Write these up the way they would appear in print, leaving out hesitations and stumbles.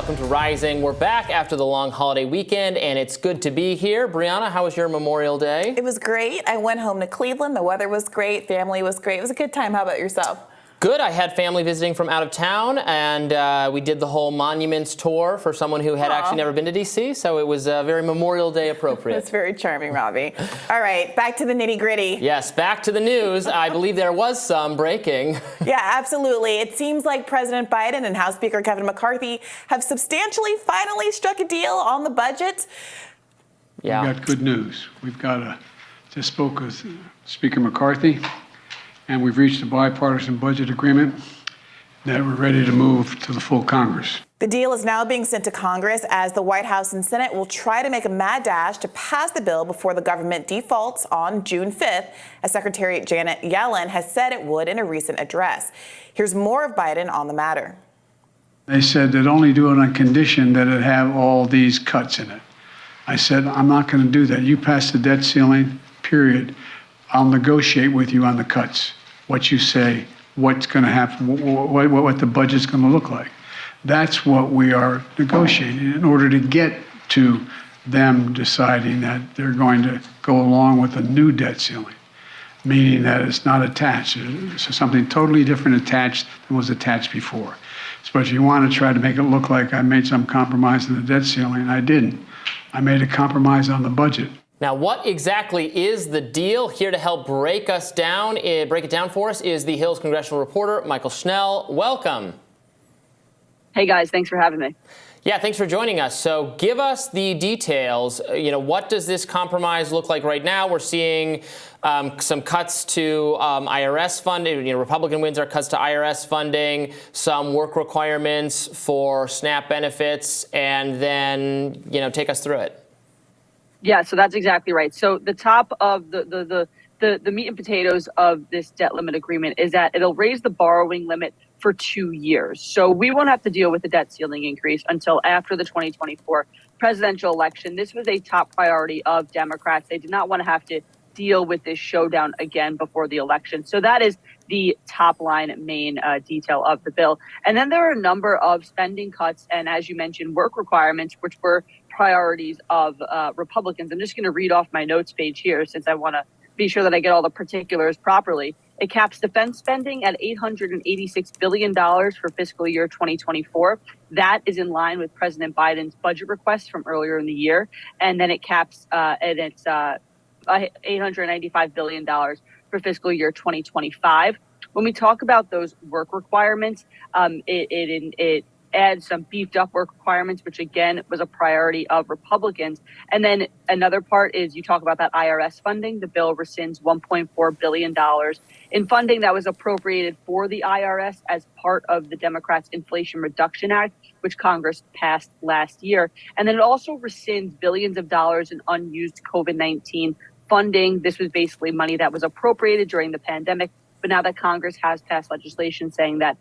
Welcome to Rising. We're back after the long holiday weekend, and it's good to be here. Brianna, how was your Memorial Day? It was great. I went home to Cleveland. The weather was great. Family was great. It was a good time. How about yourself? Good. I had family visiting from out of town, and we did the whole Monuments tour for someone who had actually never been to D.C., so it was very Memorial Day appropriate. That's very charming, Robbie. All right, back to the nitty-gritty. Yes, back to the news. I believe there was some breaking. Yeah, absolutely. It seems like President Biden and House Speaker Kevin McCarthy have finally struck a deal on the budget. Yeah. We've got good news. Just spoke with Speaker McCarthy, and we've reached a bipartisan budget agreement that we're ready to move to the full Congress. The deal is now being sent to Congress as the White House and Senate will try to make a mad dash to pass the bill before the government defaults on June 5th, as Secretary Janet Yellen has said it would in a recent address. Here's more of Biden on the matter. They said they'd only do it on condition that it have all these cuts in it. I said, I'm not going to do that. You pass the debt ceiling, period. I'll negotiate with you on the cuts, what you say, what's going to happen, what the budget's going to look like. That's what we are negotiating in order to get to them deciding that they're going to go along with a new debt ceiling, meaning that it's not attached. It's something totally different attached than was attached before. So if you want to try to make it look like I made some compromise in the debt ceiling, I didn't. I made a compromise on the budget. Now, what exactly is the deal? Here to help break it down for us is the Hill's congressional reporter, Mychael Schnell. Welcome. Hey, guys. Thanks for having me. Yeah, thanks for joining us. So give us the details. What does this compromise look like right now? We're seeing some cuts to IRS funding. Republican wins are cuts to IRS funding, some work requirements for SNAP benefits, and then, take us through it. Yeah, so that's exactly right. So the top of the meat and potatoes of this debt limit agreement is that it'll raise the borrowing limit for 2 years. So we won't have to deal with the debt ceiling increase until after the 2024 presidential election. This was a top priority of Democrats. They did not want to have to deal with this showdown again before the election. So that is the top line main detail of the bill. And then there are a number of spending cuts and, as you mentioned, work requirements, which were priorities of Republicans. I'm just going to read off my notes page here since I want to be sure that I get all the particulars properly. It caps defense spending at $886 billion for fiscal year 2024. That is in line with President Biden's budget request from earlier in the year. And then it caps and it's $895 billion for fiscal year 2025. When we talk about those work requirements, it adds some beefed up work requirements, which again was a priority of Republicans. And then another part is you talk about that IRS funding. The bill rescinds $1.4 billion in funding that was appropriated for the IRS as part of the Democrats' Inflation Reduction Act, which Congress passed last year. And then it also rescinds billions of dollars in unused COVID-19 funding. This was basically money that was appropriated during the pandemic. But now that Congress has passed legislation saying that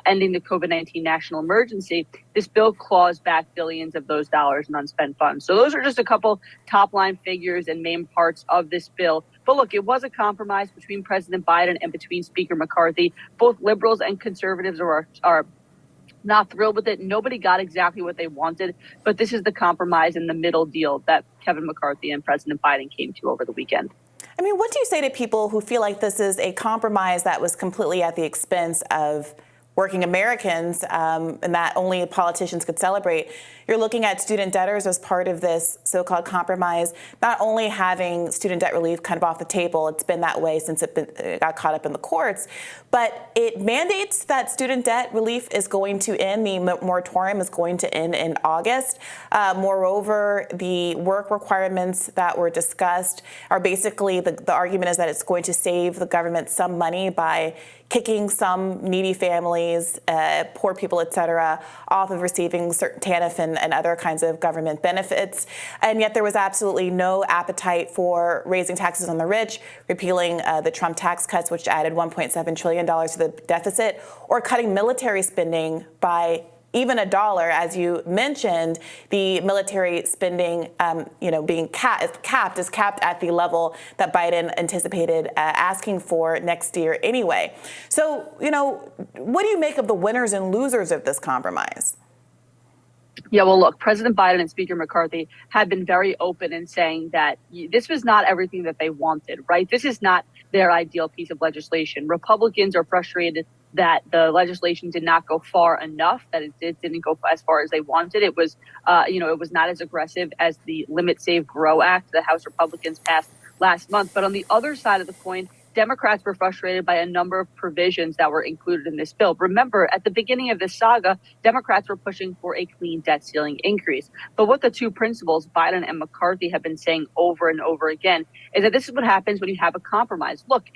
ending the COVID-19 national emergency, this bill claws back billions of those dollars in unspent funds. So those are just a couple top line figures and main parts of this bill. But look, it was a compromise between President Biden and between Speaker McCarthy. Both liberals and conservatives are not thrilled with it. Nobody got exactly what they wanted, but this is the compromise in the middle deal that Kevin McCarthy and President Biden came to over the weekend. I mean, what do you say to people who feel like this is a compromise that was completely at the expense of working Americans and that only politicians could celebrate? You're looking at student debtors as part of this so-called compromise, not only having student debt relief kind of off the table, it's been that way since it got caught up in the courts, but it mandates that student debt relief is going to end, the moratorium is going to end in August. Moreover, the work requirements that were discussed are basically, the argument is that it's going to save the government some money by kicking some needy families, poor people, et cetera, off of receiving certain TANF and other kinds of government benefits. And yet there was absolutely no appetite for raising taxes on the rich, repealing the Trump tax cuts, which added $1.7 trillion to the deficit, or cutting military spending by even $1, as you mentioned. The military spending, being capped at the level that Biden anticipated asking for next year anyway. So, what do you make of the winners and losers of this compromise? Yeah, well, look, President Biden and Speaker McCarthy have been very open in saying that this was not everything that they wanted, right? This is not their ideal piece of legislation. Republicans are frustrated that the legislation did not go far enough, that it didn't go as far as they wanted. It was, it was not as aggressive as the Limit, Save, Grow Act the House Republicans passed last month. But on the other side of the coin, Democrats were frustrated by a number of provisions that were included in this bill. Remember, at the beginning of this saga, Democrats were pushing for a clean debt ceiling increase. But what the two principals, Biden and McCarthy, have been saying over and over again is that this is what happens when you have a compromise. Look,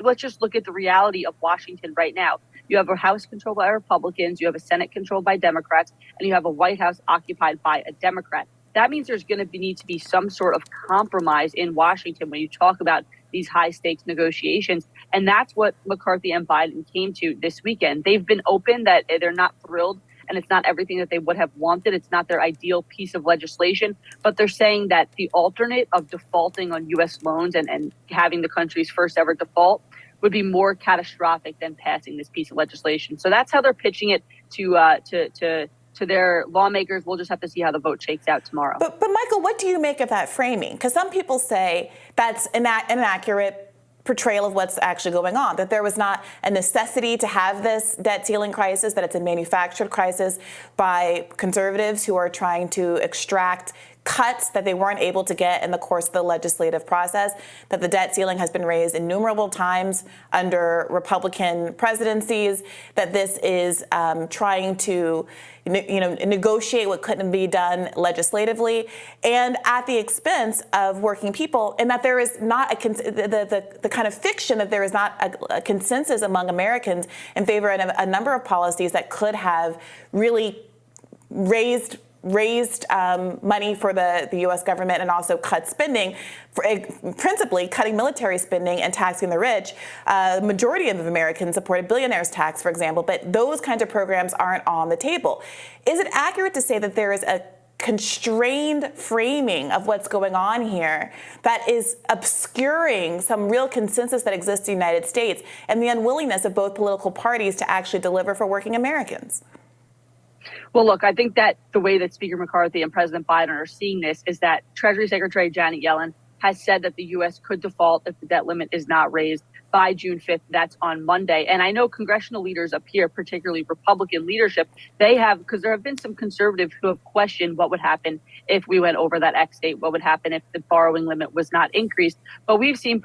let's just look at the reality of Washington right now. You have a House controlled by Republicans, you have a Senate controlled by Democrats, and you have a White House occupied by a Democrat. That means there's going to need to be some sort of compromise in Washington when you talk about these high stakes negotiations. And that's what McCarthy and Biden came to this weekend. They've been open that they're not thrilled and it's not everything that they would have wanted. It's not their ideal piece of legislation, but they're saying that the alternate of defaulting on U.S. loans and having the country's first ever default would be more catastrophic than passing this piece of legislation. So that's how they're pitching it to their lawmakers. We'll just have to see how the vote shakes out tomorrow. But Michael, what do you make of that framing? Because some people say that's an inaccurate portrayal of what's actually going on, that there was not a necessity to have this debt ceiling crisis, that it's a manufactured crisis by conservatives who are trying to extract cuts that they weren't able to get in the course of the legislative process, that the debt ceiling has been raised innumerable times under Republican presidencies, that this is trying to negotiate what couldn't be done legislatively and at the expense of working people, and that there is not the kind of fiction that there is not a consensus among Americans in favor of a number of policies that could have really raised money for the U.S. government and also cut spending, principally cutting military spending and taxing the rich. Majority of Americans supported billionaires tax, for example, but those kinds of programs aren't on the table. Is it accurate to say that there is a constrained framing of what's going on here that is obscuring some real consensus that exists in the United States and the unwillingness of both political parties to actually deliver for working Americans? Well, look, I think that the way that Speaker McCarthy and President Biden are seeing this is that Treasury Secretary Janet Yellen has said that the U.S. could default if the debt limit is not raised by June 5th. That's on Monday. And I know congressional leaders up here, particularly Republican leadership, they have, because there have been some conservatives who have questioned what would happen if we went over that X date, what would happen if the borrowing limit was not increased. But we've seen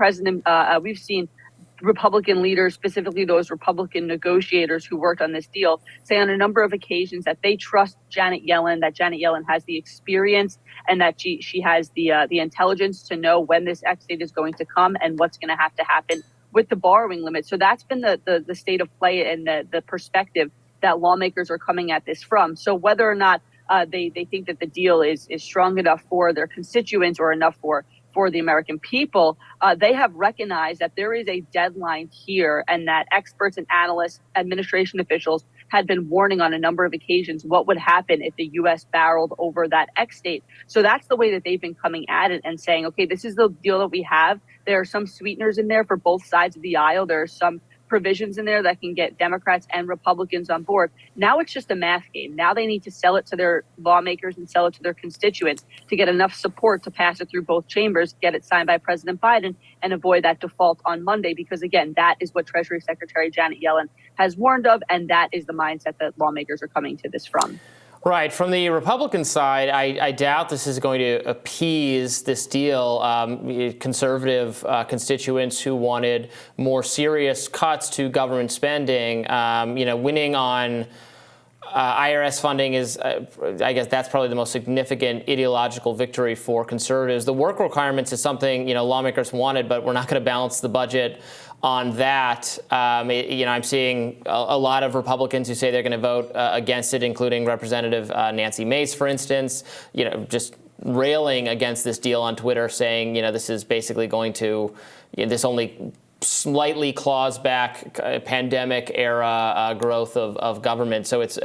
Republican leaders, specifically those Republican negotiators who worked on this deal, say on a number of occasions that they trust Janet Yellen, that Janet Yellen has the experience and that she has the intelligence to know when this X date is going to come and what's going to happen with the borrowing limit. So that's been the state of play and the perspective that lawmakers are coming at this from. So whether or not they think that the deal is strong enough for their constituents or enough for the American people, they have recognized that there is a deadline here and that experts and analysts, administration officials had been warning on a number of occasions what would happen if the U.S. barreled over that X date. So that's the way that they've been coming at it and saying, okay, this is the deal that we have. There are some sweeteners in there for both sides of the aisle. There are some provisions in there that can get Democrats and Republicans on board. Now it's just a math game. Now they need to sell it to their lawmakers and sell it to their constituents to get enough support to pass it through both chambers, get it signed by President Biden, and avoid that default on Monday. Because again, that is what Treasury Secretary Janet Yellen has warned of, and that is the mindset that lawmakers are coming to this from. Right. From the Republican side, I doubt this is going to appease this deal. Conservative constituents who wanted more serious cuts to government spending, winning on IRS funding is, I guess that's probably the most significant ideological victory for conservatives. The work requirements is something, lawmakers wanted, but we're not going to balance the budget on that. I'm seeing a lot of Republicans who say they're going to vote against it, including Representative Nancy Mace, for instance, just railing against this deal on Twitter, saying, this is basically going to, this only slightly claws back pandemic era growth of government. So it's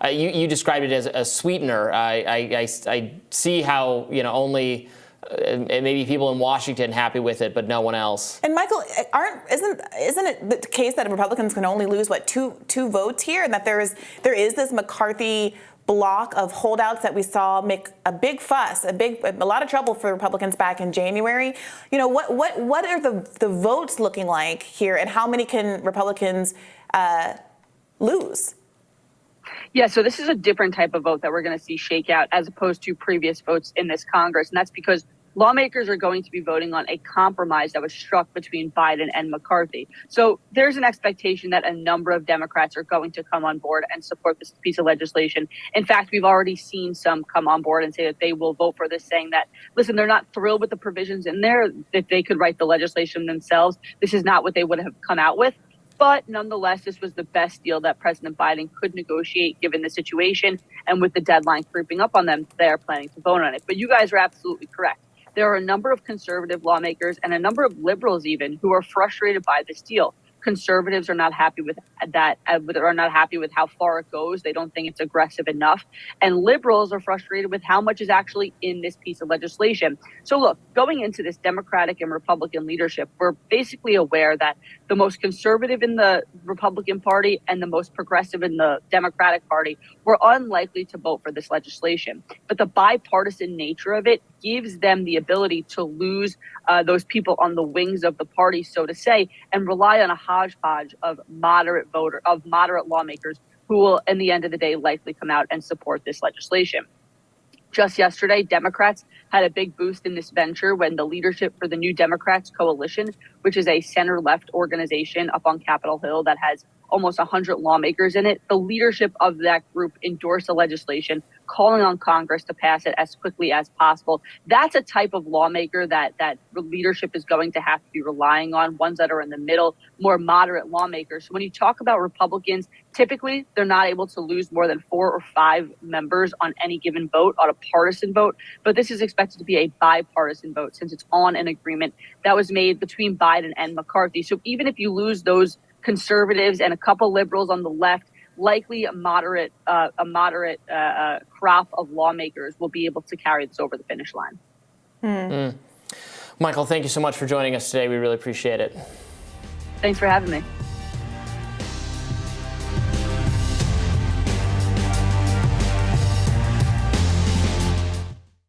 you described it as a sweetener. I see how only maybe people in Washington happy with it, but no one else. And Michael, isn't it the case that Republicans can only lose two votes here, and that there is this McCarthy block of holdouts that we saw make a big fuss, a lot of trouble for Republicans back in January. What are the votes looking like here, and how many can Republicans lose? Yeah, so this is a different type of vote that we're going to see shake out as opposed to previous votes in this Congress. And that's because lawmakers are going to be voting on a compromise that was struck between Biden and McCarthy. So there's an expectation that a number of Democrats are going to come on board and support this piece of legislation. In fact, we've already seen some come on board and say that they will vote for this, saying that, listen, they're not thrilled with the provisions in there. If they could write the legislation themselves, this is not what they would have come out with. But nonetheless, this was the best deal that President Biden could negotiate given the situation. And with the deadline creeping up on them, they're planning to vote on it. But you guys are absolutely correct. There are a number of conservative lawmakers and a number of liberals even who are frustrated by this deal. Conservatives are not happy with that, are not happy with how far it goes. They don't think it's aggressive enough. And liberals are frustrated with how much is actually in this piece of legislation. So look, going into this Democratic and Republican leadership, we're basically aware that the most conservative in the Republican Party and the most progressive in the Democratic Party were unlikely to vote for this legislation. But the bipartisan nature of it gives them the ability to lose those people on the wings of the party, so to say, and rely on a hodgepodge of moderate lawmakers who will, in the end of the day, likely come out and support this legislation. Just yesterday, Democrats had a big boost in this venture when the leadership for the New Democrats Coalition, which is a center-left organization up on Capitol Hill that has almost 100 lawmakers in it, the leadership of that group endorsed a legislation calling on Congress to pass it as quickly as possible. That's a type of lawmaker that leadership is going to have to be relying on, ones that are in the middle, more moderate lawmakers. When you talk about Republicans, typically they're not able to lose more than 4 or 5 members on any given vote, on a partisan vote. But this is expected to be a bipartisan vote since it's on an agreement that was made between Biden and McCarthy. So even if you lose those conservatives and a couple liberals on the left, likely a moderate crop of lawmakers will be able to carry this over the finish line. Michael, thank you so much for joining us today. We really appreciate it. Thanks for having me.